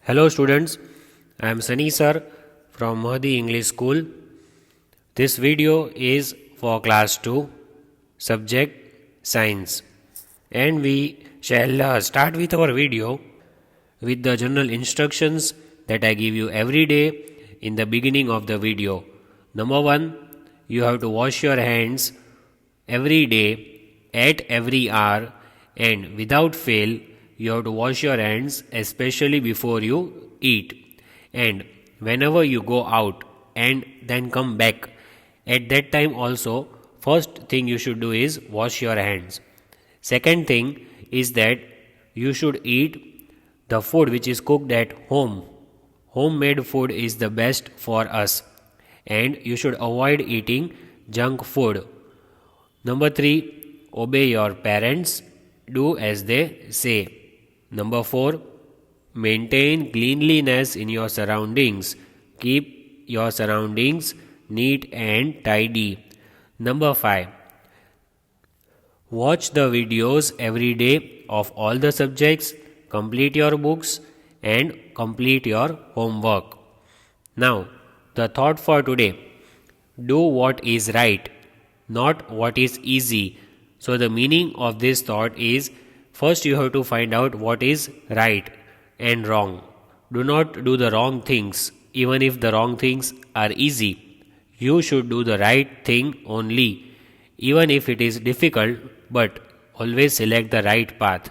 Hello students, I am Sunny sir from Mahdi English School. This video is for class 2 subject science, and we shall start with our video with the general instructions that I give you every day in the beginning of the video. Number 1, you have to wash your hands every day at every hour, and without fail you have to wash your hands especially before you eat, and whenever you go out and then come back, at that time also first thing you should do is wash your hands. Second thing is that you should eat the food which is cooked at home. Homemade food is the best for us, and you should avoid eating junk food. Number 3, obey your parents, do as they say. Number 4, maintain cleanliness in your surroundings. Keep your surroundings neat and tidy. Number 5, watch the videos every day of all the subjects, complete your books, and complete your homework. Now, the thought for today: do what is right, not what is easy. So, the meaning of this thought is, first you have to find out what is right and wrong. Do not do the wrong things, even if the wrong things are easy. You should do the right thing only, even if it is difficult, but always select the right path.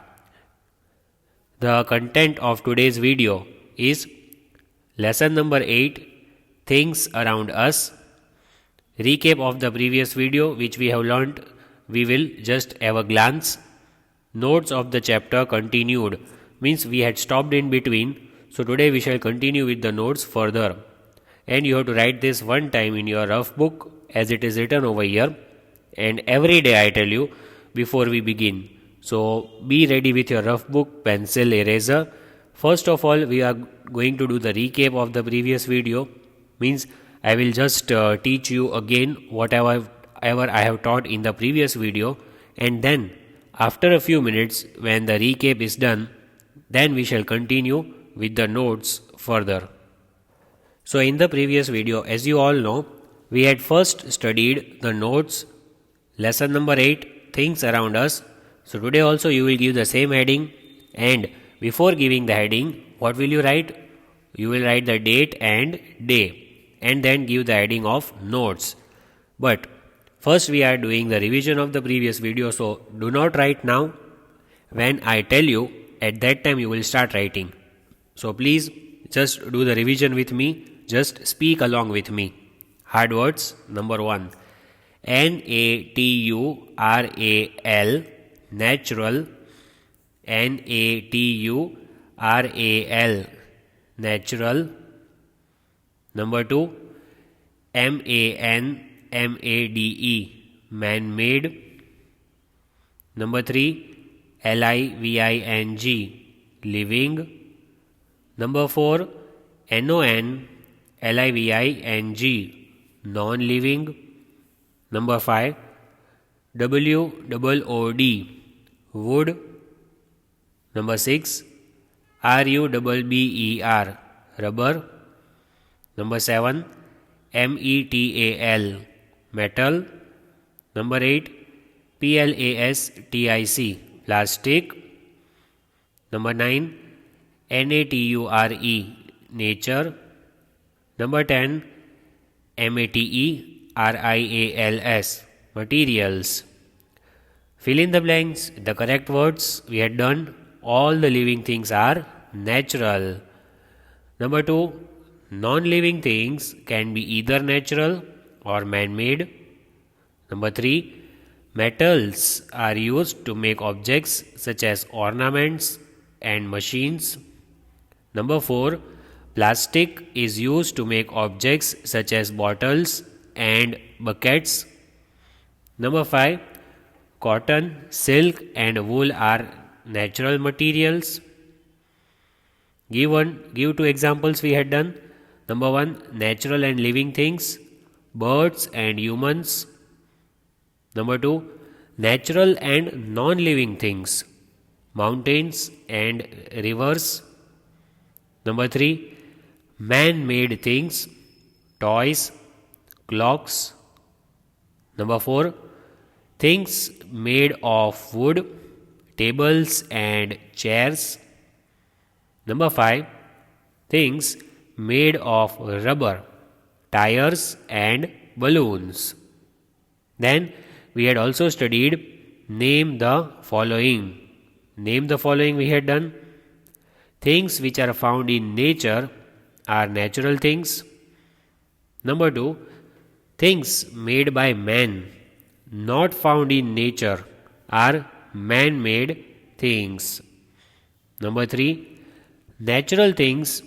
The content of today's video is lesson number 8, things around us. Recap of the previous video which we have learnt, we will just have a glance. Notes of the chapter continued, means we had stopped in between, so today we shall continue with the notes further. And you have to write this one time in your rough book as it is written over here, and every day I tell you before we begin. So be ready with your rough book, pencil, eraser. First of all, we are going to do the recap of the previous video, means I will just teach you again whatever I have taught in the previous video, and then after a few minutes when the recap is done, then we shall continue with the notes further. So in the previous video, as you all know, we had first studied the notes, lesson number 8, things around us. So today also you will give the same heading, and before giving the heading, what will you write? You will write the date and day, and then give the heading of notes. But first we are doing the revision of the previous video, so do not write now. When I tell you, at that time you will start writing. So please just do the revision with me, just speak along with me. Hard words. Number 1, natural, natural, natural, natural. Number 2, made, man-made. Number 3, living, living. Number 4, non-living, non-living. Number 5, wood, wood. Number 6, rubber, rubber. Number 7, metal, metal. Number 8, plastic, plastic. Number 9, nature, nature. Number 10, materials, materials. Fill in the blanks. The correct words we had done. All the living things are natural. Number 2, non-living things can be either natural or man-made. Number 3, metals are used to make objects such as ornaments and machines. Number 4, plastic is used to make objects such as bottles and buckets. Number 5, cotton, silk and wool are natural materials. Give 2 examples we had done. Number 1, natural and living things, birds and humans. Number 2, natural and non-living things, mountains and rivers. Number 3, man-made things, toys, clocks. Number 4, things made of wood, tables and chairs. Number 5, things made of rubber, tires and balloons. Then we had also studied name the following. Name the following we had done. Things which are found in nature are natural things. Number 2, things made by man not found in nature are man-made things. Number 3, natural things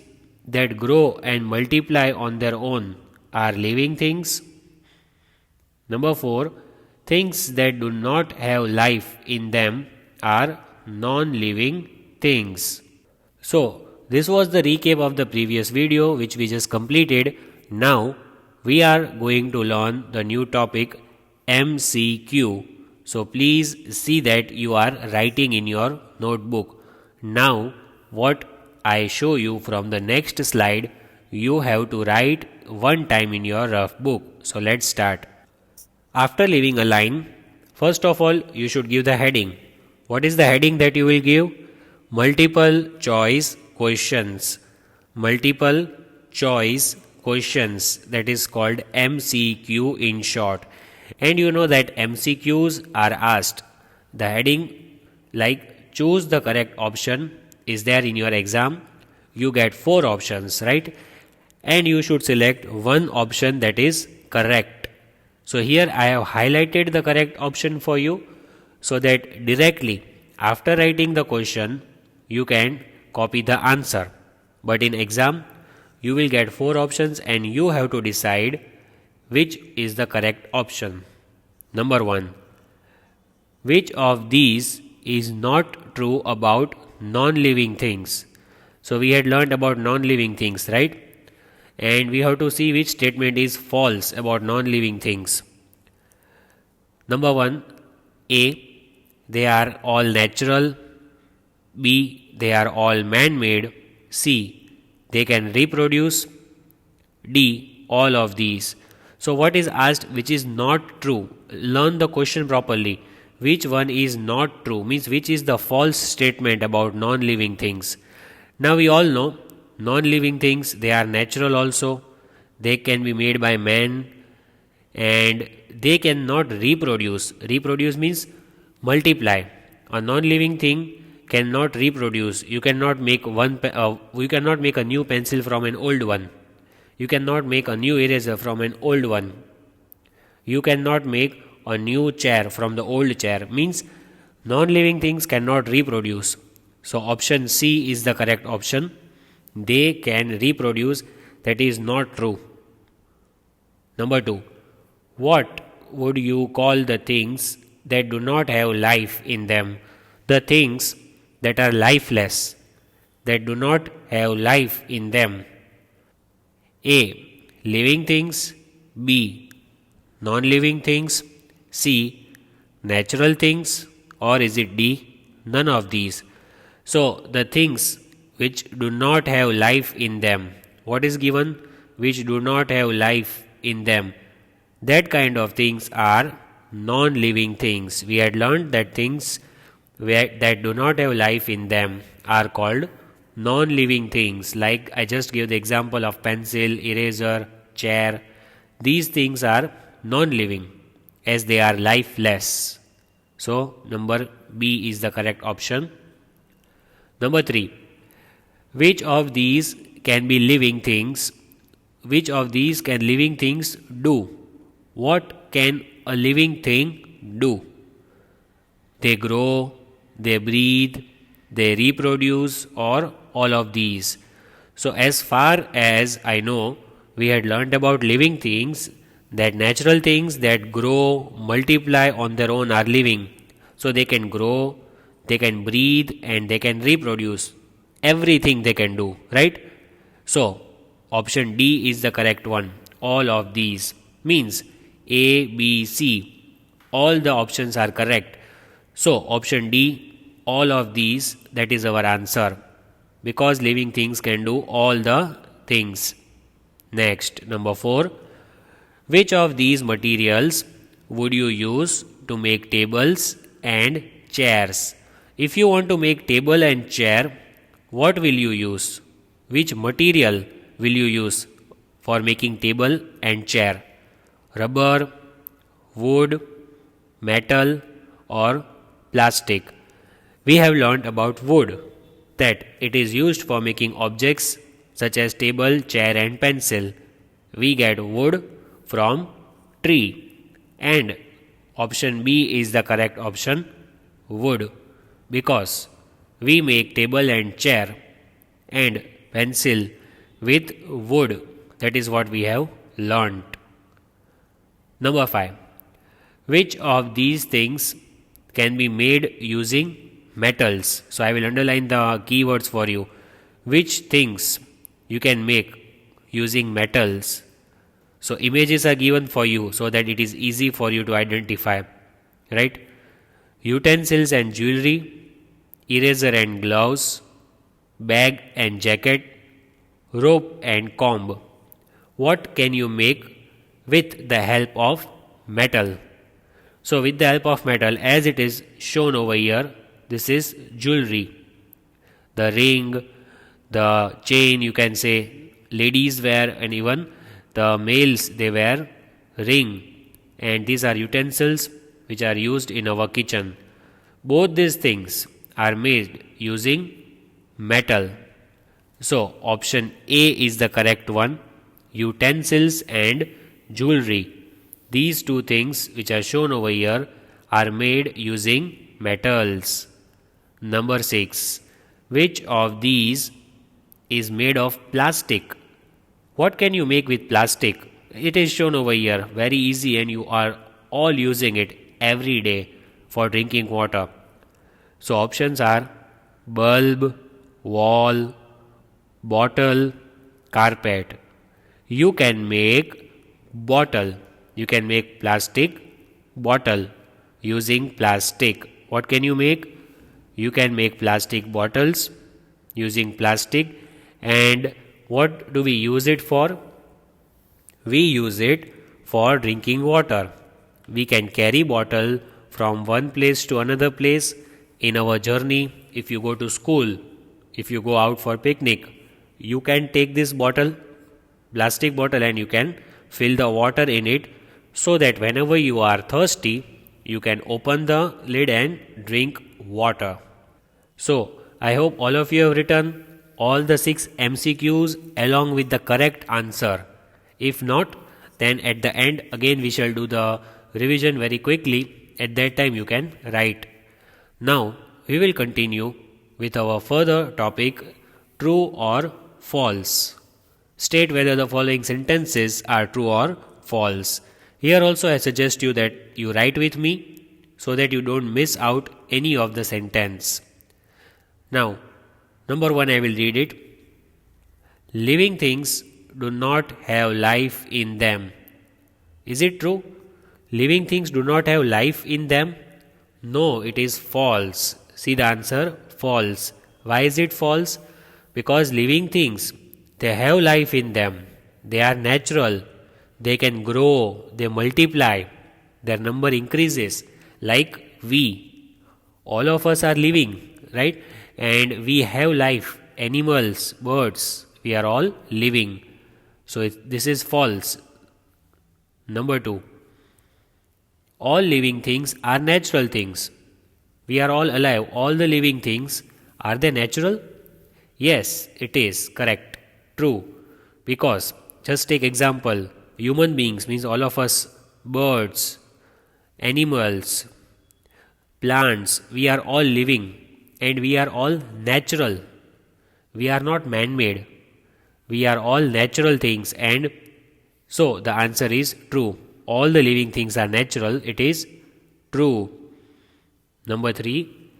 that grow and multiply on their own are living things. Number 4, things that do not have life in them are non-living things. So, this was the recap of the previous video which we just completed. Now, we are going to learn the new topic MCQ. So, please see that you are writing in your notebook. Now, what I show you from the next slide, you have to write one time in your rough book. So, let's start. After leaving a line, first of all, you should give the heading. What is the heading that you will give? Multiple choice questions. Multiple choice questions, that is called MCQ in short. And you know that MCQs are asked. The heading like choose the correct option is there in your exam. You get 4 options, right? And you should select one option that is correct. So here I have highlighted the correct option for you so that directly after writing the question you can copy the answer. But in exam you will get 4 options and you have to decide which is the correct option. Number 1, which of these is not true about non-living things? So we had learned about non-living things, right? And we have to see which statement is false about non-living things. Number 1, A, they are all natural. B, they are all man-made. C, they can reproduce. D, all of these. So what is asked which is not true? Learn the question properly. Which one is not true means which is the false statement about non-living things. Now we all know non-living things, they are natural also. They can be made by man and they cannot reproduce. Reproduce means multiply. A non-living thing cannot reproduce. You cannot make a new pencil from an old one. You cannot make a new eraser from an old one. You cannot make a new chair from the old chair. Means non-living things cannot reproduce. So option C is the correct option. They can reproduce. That is not true. Number 2, what would you call the things that do not have life in them? The things that are lifeless, that do not have life in them. A, living things. B, non-living things. C, natural things. Or is it D, none of these? So the things which do not have life in them, what is given? Which do not have life in them. That kind of things are non-living things. We had learned that things that do not have life in them are called non-living things. Like I just gave the example of pencil, eraser, chair. These things are non-living as they are lifeless. So number B is the correct option. Number 3, which of these can be living things? Which of these can living things do? What can a living thing do? They grow, they breathe, they reproduce, or all of these. So as far as I know, we had learned about living things, that natural things that grow, multiply on their own are living. So they can grow, they can breathe, and they can reproduce. Everything they can do, right? So option D is the correct one. All of these means A, B, C. All the options are correct. So option D, all of these, that is our answer. because living things can do all the things. Next, number 4. Which of these materials would you use to make tables and chairs? If you want to make table and chair, what will you use? Which material will you use for making table and chair? Rubber, wood, metal, or plastic? We have learned about wood, that it is used for making objects such as table, chair, and pencil. We get wood from tree, and option B is the correct option, wood, because we make table and chair and pencil with wood. That is what we have learnt. Number 5. Which of these things can be made using metals? So I will underline the keywords for you. Which things you can make using metals? So images are given for you so that it is easy for you to identify, right? Utensils and jewelry, eraser and gloves, bag and jacket, rope and comb. What can you make with the help of metal? So with the help of metal, as it is shown over here, this is jewelry. The ring, the chain, you can say, ladies wear, and even the males, they wear ring. And these are utensils which are used in our kitchen. Both these things are made using metal. So option A is the correct one, utensils and jewelry. These two things which are shown over here are made using metals. Number 6. Which of these is made of plastic? What can you make with plastic? It is shown over here, very easy, and you are all using it every day for drinking water. So options are bulb, wall, bottle, carpet. You can make bottle. You can make plastic bottle using plastic. What can you make? You can make plastic bottles using plastic. And what do we use it for? We use it for drinking water. We can carry bottle from one place to another place in our journey. If you go to school, if you go out for picnic, you can take this bottle, plastic bottle, and you can fill the water in it, so that whenever you are thirsty, you can open the lid and drink water. So I hope all of you have written all the 6 MCQs along with the correct answer. If not, then at the end again we shall do the revision very quickly. At that time you can write. Now we will continue with our further topic, true or false. State whether the following sentences are true or false. Here also I suggest you that you write with me so that you don't miss out any of the sentence. Now, number 1, I will read it. Living things do not have life in them. Is it true? Living things do not have life in them? No, it is false. See the answer, false. Why is it false? Because living things, they have life in them. They are natural. They can grow, they multiply, their number increases. Like we, all of us are living, right? And we have life, animals, birds, we are all living. So this is false. Number 2, all living things are natural things. We are all alive. All the living things, are they natural? Yes, it is correct, true. Because just take example, human beings means all of us, birds, animals, plants, we are all living and we are all natural. We are not man-made. We are all natural things, and so the answer is true. All the living things are natural. It is true. Number 3,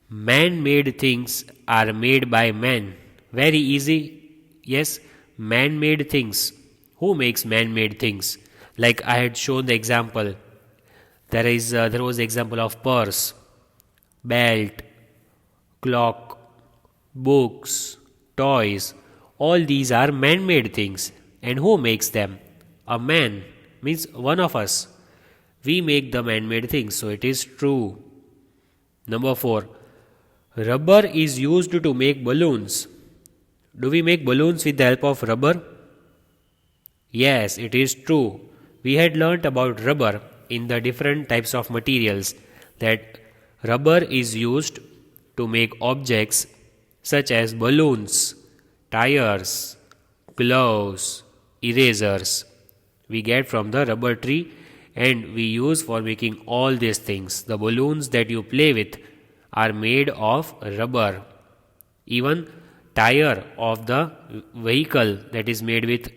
man-made things are made by man. Very easy. Yes, man-made things. Who makes man-made things? Like I had shown the example. There was the example of purse, belt, clock, books, toys, all these are man made things. And who makes them? A man, means one of us. We make the man made things, so it is true. Number 4. Rubber is used to make balloons. Do we make balloons with the help of rubber? Yes, it is true. We had learnt about rubber in the different types of materials, that rubber is used to make objects such as balloons, tires, gloves, erasers. We get from the rubber tree and we use for making all these things. The balloons that you play with are made of rubber. Even tire of the vehicle, that is made with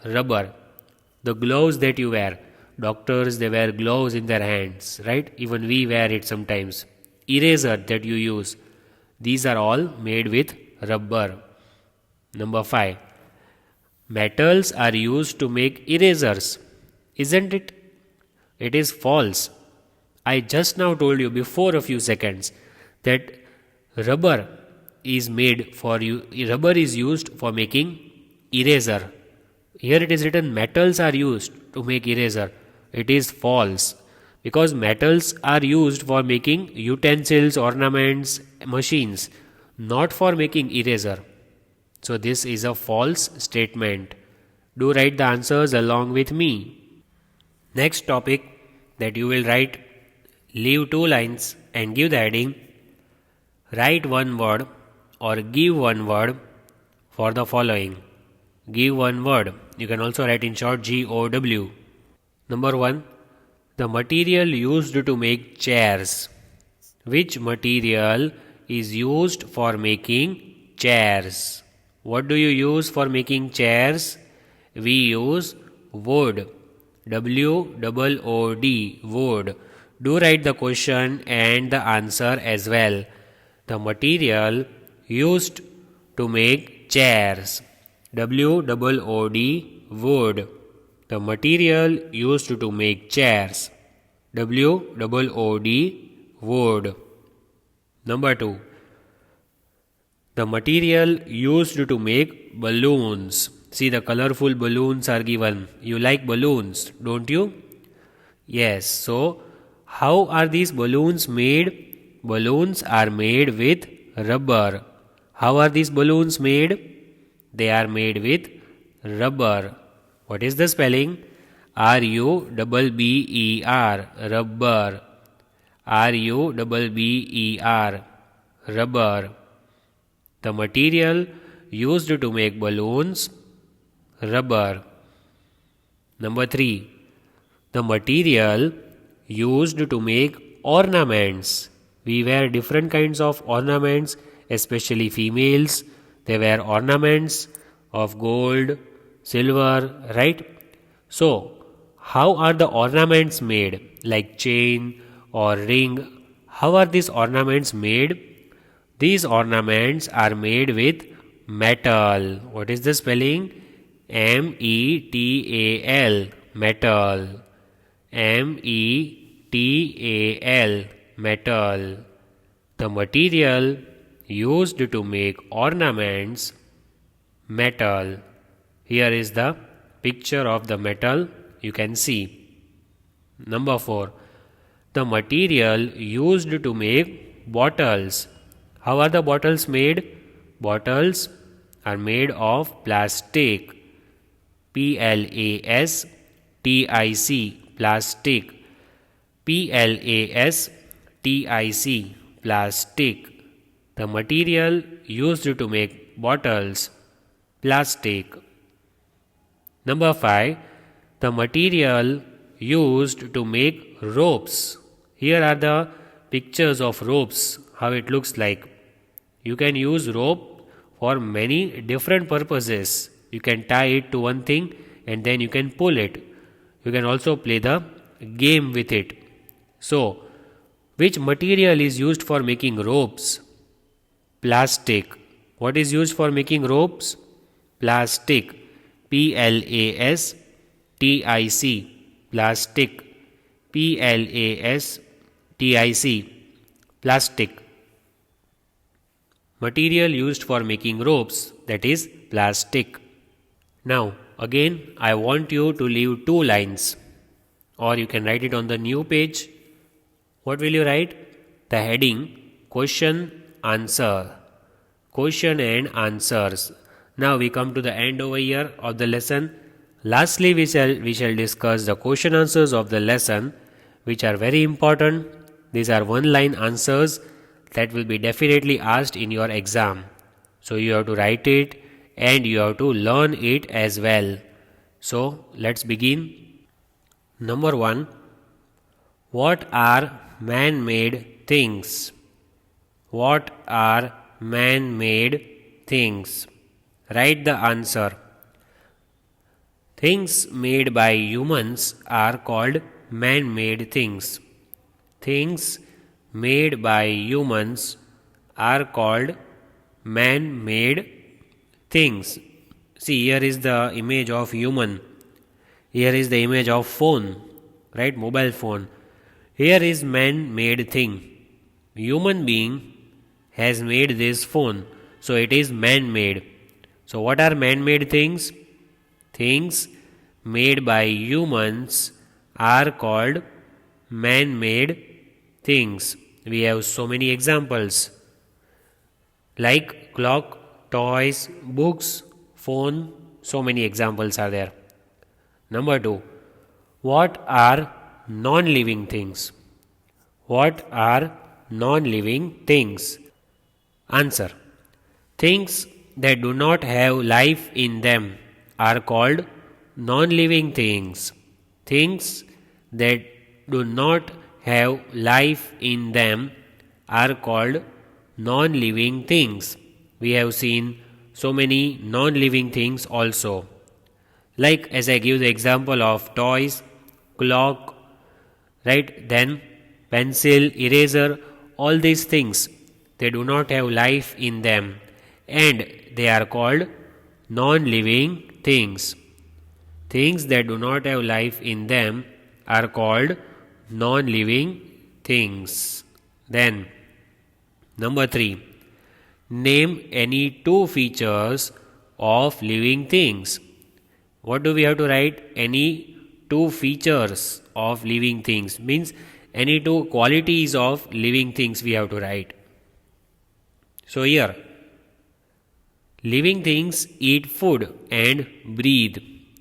rubber. The gloves that you wear, doctors, they wear gloves in their hands, right? Even we wear it sometimes. Eraser that you use, these are all made with rubber. Number 5. Metals are used to make erasers. Isn't it? It is false. I just now told you before a few seconds that rubber is used for making eraser. Here it is written metals are used to make eraser. It is false, because metals are used for making utensils, ornaments, machines, not for making eraser. So this is a false statement. Do write the answers along with me. Next topic that you will write, leave 2 lines and give the heading, write one word or give one word for the following. Give one word. You can also write in short GOW. Number 1. The material used to make chairs. Which material is used for making chairs? What do you use for making chairs? We use wood. WOOD. Wood. Do write the question and the answer as well. The material used to make chairs. WOOD. Wood. The material used to make chairs. WOOD. Wood. Number 2. The material used to make balloons. See, the colorful balloons are given. You like balloons, don't you? Yes. So, how are these balloons made? Balloons are made with rubber. How are these balloons made? They are made with rubber. What is the spelling? RUBBER. Rubber. RUBBER. Rubber. The material used to make balloons, rubber. Number 3. The material used to make ornaments. We wear different kinds of ornaments, especially females. They wear ornaments of gold, silver, right? So, how are the ornaments made? Like chain or ring. How are these ornaments made? These ornaments are made with metal. What is the spelling? METAL. Metal. METAL. Metal. The material used to make ornaments, metal. Here is the picture of the metal. You can see. Number 4. The material used to make bottles. How are the bottles made? Bottles are made of plastic. PLASTIC. Plastic. PLASTIC. Plastic. The material used to make bottles, plastic. Number 5. The material used to make ropes. Here are the pictures of ropes, how it looks like. You can use rope for many different purposes. You can tie it to one thing and then you can pull it. You can also play the game with it. So, which material is used for making ropes? Plastic. What is used for making ropes? Plastic. PLASTIC. Plastic. PLASTIC. Plastic. Material used for making ropes, that is plastic. Now, again, I want you to leave 2 lines, or you can write it on the new page. What will you write? The heading question answer. Question and answers. Now we come to the end over here of the lesson. Lastly, we shall discuss the question answers of the lesson, which are very important. These are one line answers that will be definitely asked in your exam. So you have to write it and you have to learn it as well. So let's begin. Number 1. What are man-made things? What are man-made things? Write the answer. Things made by humans are called man-made things. Things made by humans are called man-made things. See, here is the image of human. Here is the image of phone, right? Mobile phone. Here is man-made thing. Human being has made this phone, so it is man-made. So what are man-made things? Things made by humans are called man-made things. We have so many examples like clock, toys, books, phone. So many examples are there. Number 2. What are non-living things? What are non-living things? Answer. Things that do not have life in them are called non-living things. Things that do not have life in them are called non-living things. We have seen so many non-living things also. Like as I give the example of toys, clock, right? Then pencil, eraser, all these things, they do not have life in them and they are called non-living things. Things that do not have life in them are called non-living things. Then, number 3. Name any 2 features of living things. What do we have to write? Any 2 features of living things. Means any 2 qualities of living things we have to write. So here, living things eat food and breathe.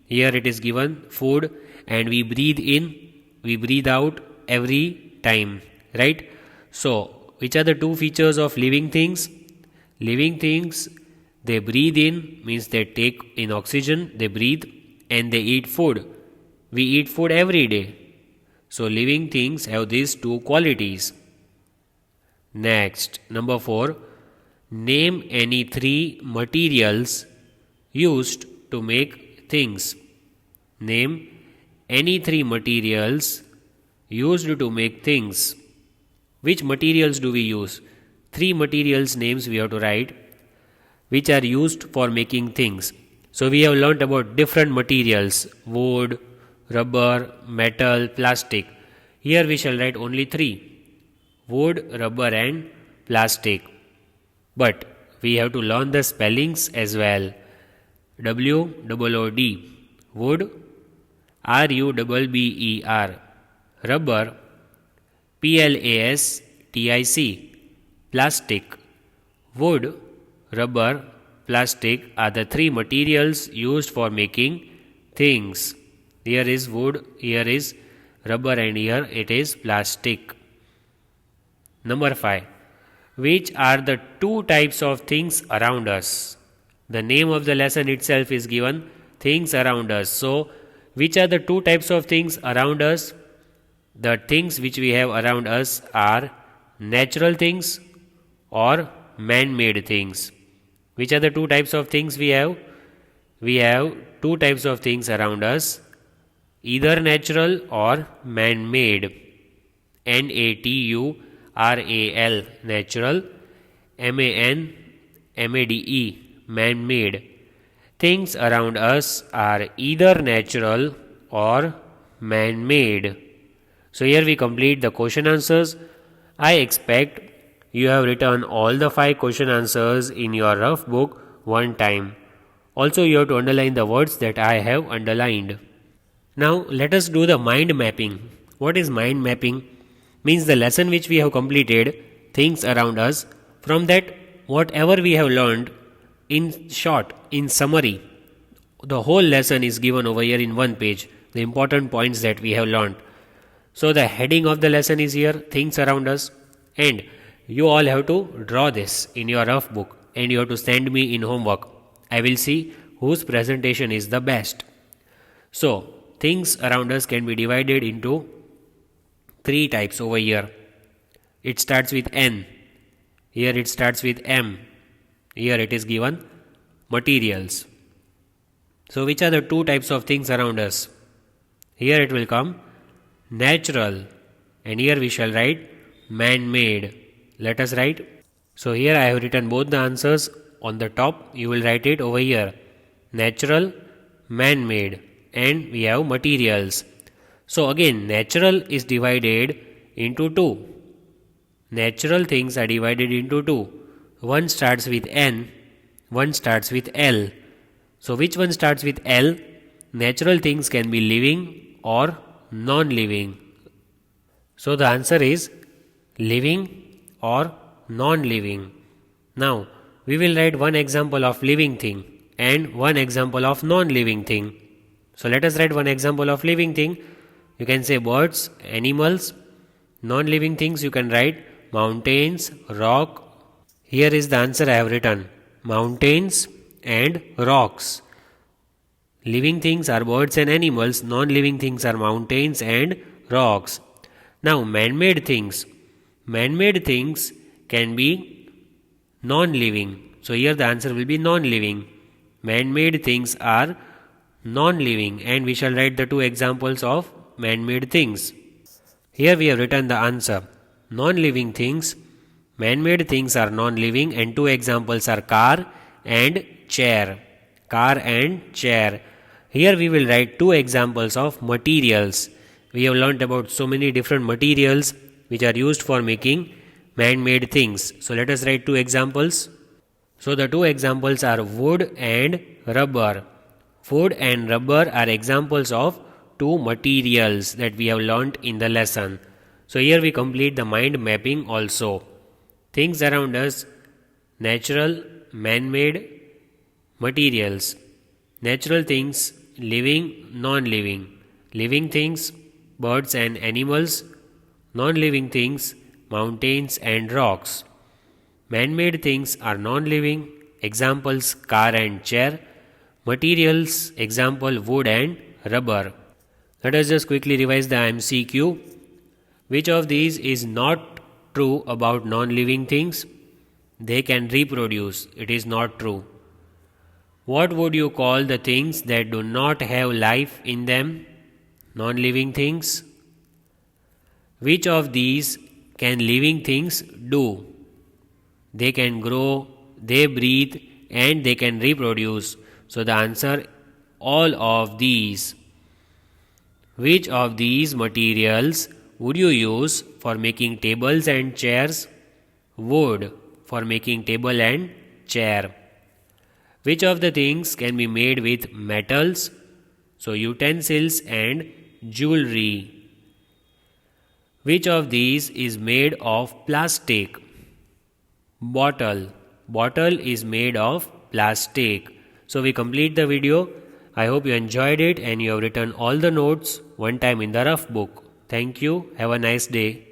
Here it is given food and we breathe in, we breathe out every time, right? So, which are the 2 features of living things? Living things, they breathe in, means they take in oxygen, they breathe, and they eat food. We eat food every day. So, living things have these 2 qualities. Next, number 4. Name any 3 materials used to make things. Name any 3 materials used to make things. Which materials do we use? 3 materials names we have to write which are used for making things. So we have learnt about different materials: wood, rubber, metal, plastic. Here we shall write only 3: wood, rubber and plastic. But we have to learn the spellings as well. WOOD, wood, RUBBER, rubber, PLASTIC, plastic. Wood, rubber, plastic are the 3 materials used for making things. Here is wood, here is rubber and here it is plastic. Number 5. Which are the 2 types of things around us? The name of the lesson itself is given, things around us. So, which are the 2 types of things around us? The things which we have around us are natural things or man-made things. Which are the 2 types of things we have? We have 2 types of things around us, either natural or man-made. NATURAL, natural, MANMADE, man-made. Things around us are either natural or man-made. So here we complete the question answers. I expect you have written all the 5 question answers in your rough book one time. Also, you have to underline the words that I have underlined. Now, let us do the mind mapping. What is mind mapping? Means the lesson which we have completed, things around us. From that, whatever we have learned, in short, in summary, the whole lesson is given over here in one page, the important points that we have learned. So the heading of the lesson is here, things around us, and you all have to draw this in your rough book and you have to send me in homework. I will see whose presentation is the best. So things around us can be divided into 3 types over here. It starts with N. Here it starts with M. Here it is given materials. So which are the 2 types of things around us? Here it will come natural, and here we shall write man-made. Let us write. So here I have written both the answers on the top. You will write it over here. Natural, man-made, and we have materials. So again, natural is divided into 2. Natural things are divided into 2. One starts with N, one starts with L. So which one starts with L? Natural things can be living or non-living. So the answer is living or non-living. Now we will write one example of living thing and one example of non-living thing. So let us write one example of living thing. You can say birds, animals. Non-living things you can write mountains, rock. Here is the answer I have written. Mountains and rocks. Living things are birds and animals. Non-living things are mountains and rocks. Now man-made things. Man-made things can be non-living. So here the answer will be non-living. Man-made things are non-living, and we shall write the 2 examples of man-made things. Here we have written the answer. Non-living things, man-made things are non-living, and 2 examples are car and chair. Car and chair. Here we will write 2 examples of materials. We have learnt about so many different materials which are used for making man-made things. So let us write 2 examples. So the 2 examples are wood and rubber. Wood and rubber are examples of 2 materials that we have learnt in the lesson. So here we complete the mind mapping also. Things around us, natural, man-made, materials. Natural things, living, non-living. Living things, birds and animals. Non-living things, mountains and rocks. Man-made things are non-living. Examples, car and chair. Materials, example, wood and rubber. Let us just quickly revise the MCQ. Which of these is not true about non-living things? They can reproduce. It is not true. What would you call the things that do not have life in them? Non-living things. Which of these can living things do? They can grow, they breathe, and they can reproduce. So the answer, all of these. Which of these materials would you use for making tables and chairs? Wood, for making table and chair. Which of the things can be made with metals? So utensils and jewelry. Which of these is made of plastic? Bottle. Bottle is made of plastic. So we complete the video. I hope you enjoyed it and you have written all the notes one time in the rough book. Thank you. Have a nice day.